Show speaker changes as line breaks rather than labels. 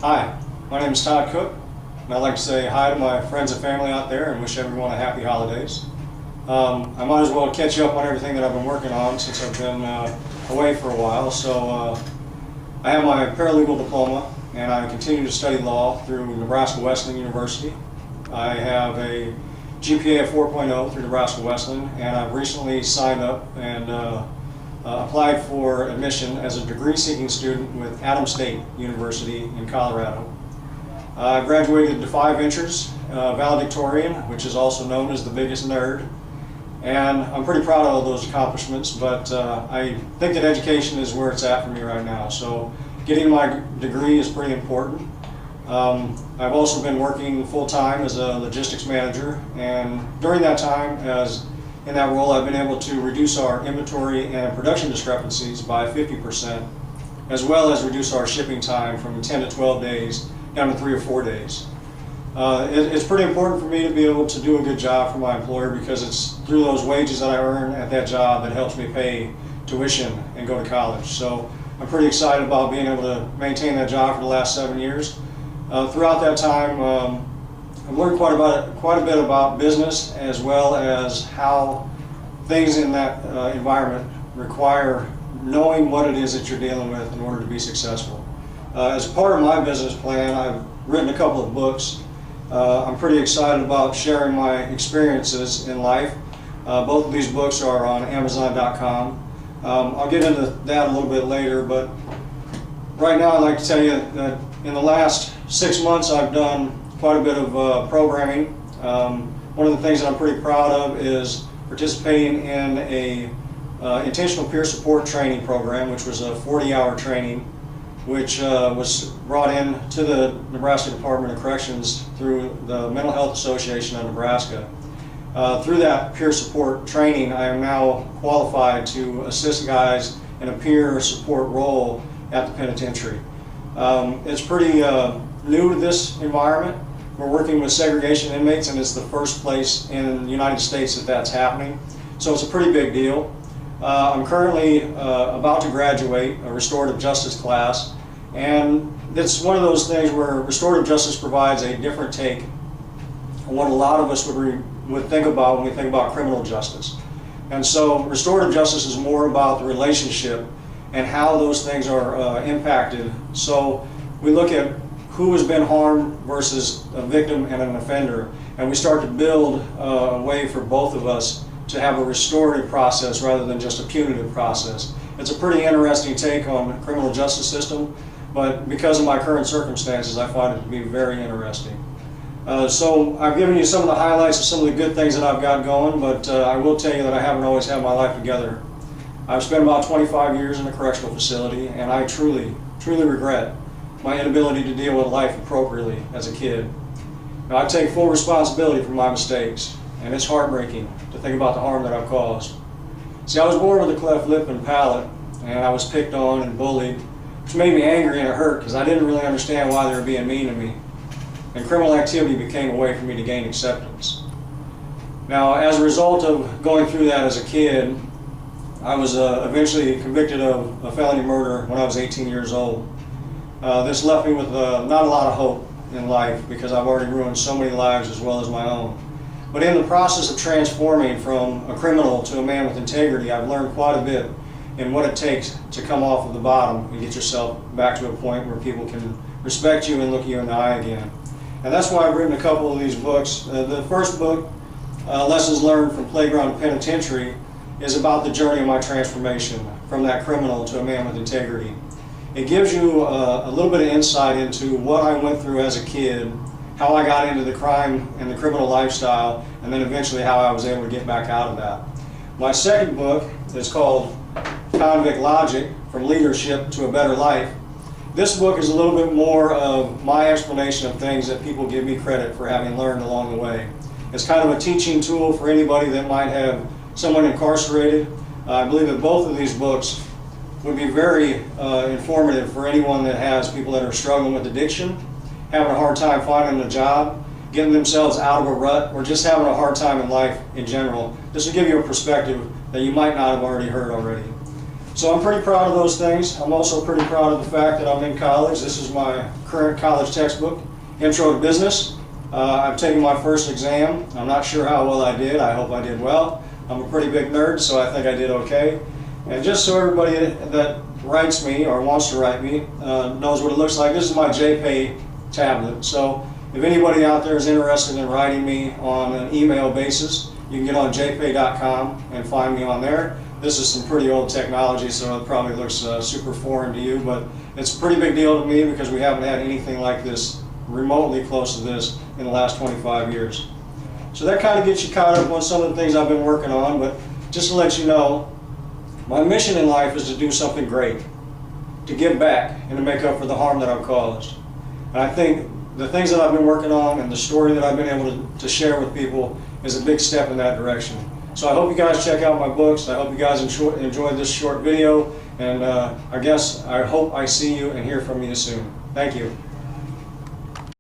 Hi, my name is Todd Cook, and I'd like to say hi to my friends and family out there and wish everyone a happy holidays. I might as well catch you up on everything that I've been working on since I've been away for a while. So I have my paralegal diploma, and I continue to study law through Nebraska Wesleyan University. I have a GPA of 4.0 through Nebraska Wesleyan, and I've recently signed up and applied for admission as a degree-seeking student with Adams State University in Colorado. I graduated to 5 ventures, valedictorian, which is also known as the biggest nerd, and I'm pretty proud of all those accomplishments, but I think that education is where it's at for me right now. So getting my degree is pretty important. I've also been working full-time as a logistics manager, and during that time, in that role, I've been able to reduce our inventory and production discrepancies by 50%, as well as reduce our shipping time from 10 to 12 days down to 3 or 4 days. It's pretty important for me to be able to do a good job for my employer, because it's through those wages that I earn at that job that helps me pay tuition and go to college. So I'm pretty excited about being able to maintain that job for the last 7 years. Throughout that time, I've learned quite a bit about business, as well as how things in that environment require knowing what it is that you're dealing with in order to be successful. As part of my business plan, I've written a couple of books. I'm pretty excited about sharing my experiences in life. Both of these books are on Amazon.com. I'll get into that a little bit later, but right now I'd like to tell you that in the last 6 months I've done quite a bit of programming. One of the things that I'm pretty proud of is participating in a intentional peer support training program, which was a 40-hour training, which was brought in to the Nebraska Department of Corrections through the Mental Health Association of Nebraska. Through that peer support training, I am now qualified to assist guys in a peer support role at the penitentiary. It's pretty new to this environment. We're working with segregation inmates, and it's the first place in the United States that that's happening. So it's a pretty big deal. I'm currently about to graduate a restorative justice class, and it's one of those things where restorative justice provides a different take on what a lot of us would think about when we think about criminal justice. And so restorative justice is more about the relationship and how those things are impacted. So we look at who has been harmed versus a victim and an offender, and we start to build a way for both of us to have a restorative process rather than just a punitive process. It's a pretty interesting take on the criminal justice system, but because of my current circumstances, I find it to be very interesting. So I've given you some of the highlights of some of the good things that I've got going, but I will tell you that I haven't always had my life together. I've spent about 25 years in a correctional facility, and I truly regret my inability to deal with life appropriately as a kid. Now, I take full responsibility for my mistakes, and it's heartbreaking to think about the harm that I've caused. See, I was born with a cleft lip and palate, and I was picked on and bullied, which made me angry and it hurt because I didn't really understand why they were being mean to me. And criminal activity became a way for me to gain acceptance. Now, as a result of going through that as a kid, I was eventually convicted of a felony murder when I was 18 years old. This left me with not a lot of hope in life, because I've already ruined so many lives as well as my own. But in the process of transforming from a criminal to a man with integrity, I've learned quite a bit in what it takes to come off of the bottom and get yourself back to a point where people can respect you and look you in the eye again. And that's why I've written a couple of these books. The first book, Lessons Learned from Playground to Penitentiary, is about the journey of my transformation from that criminal to a man with integrity. It gives you a little bit of insight into what I went through as a kid, how I got into the crime and the criminal lifestyle, and then eventually how I was able to get back out of that. My second book is called Convict Logic, From Leadership to a Better Life. This book is a little bit more of my explanation of things that people give me credit for having learned along the way. It's kind of a teaching tool for anybody that might have someone incarcerated. I believe that both of these books would be very informative for anyone that has people that are struggling with addiction, having a hard time finding a job, getting themselves out of a rut, or just having a hard time in life in general. This will give you a perspective that you might not have already heard already. So I'm pretty proud of those things. I'm also pretty proud of the fact that I'm in college. This is my current college textbook, Intro to Business. I've taken my first exam. I'm not sure how well I did. I hope I did well. I'm a pretty big nerd, so I think I did okay. And just so everybody that writes me or wants to write me knows what it looks like, this is my JPay tablet. So if anybody out there is interested in writing me on an email basis, you can get on jpay.com and find me on there. This is some pretty old technology, so it probably looks super foreign to you, but it's a pretty big deal to me because we haven't had anything like this, remotely close to this, in the last 25 years. So that kind of gets you caught up on some of the things I've been working on, but just to let you know, my mission in life is to do something great, to give back and to make up for the harm that I've caused. And I think the things that I've been working on and the story that I've been able to share with people is a big step in that direction. So I hope you guys check out my books. I hope you guys enjoyed this short video, and I hope I see you and hear from you soon. Thank you.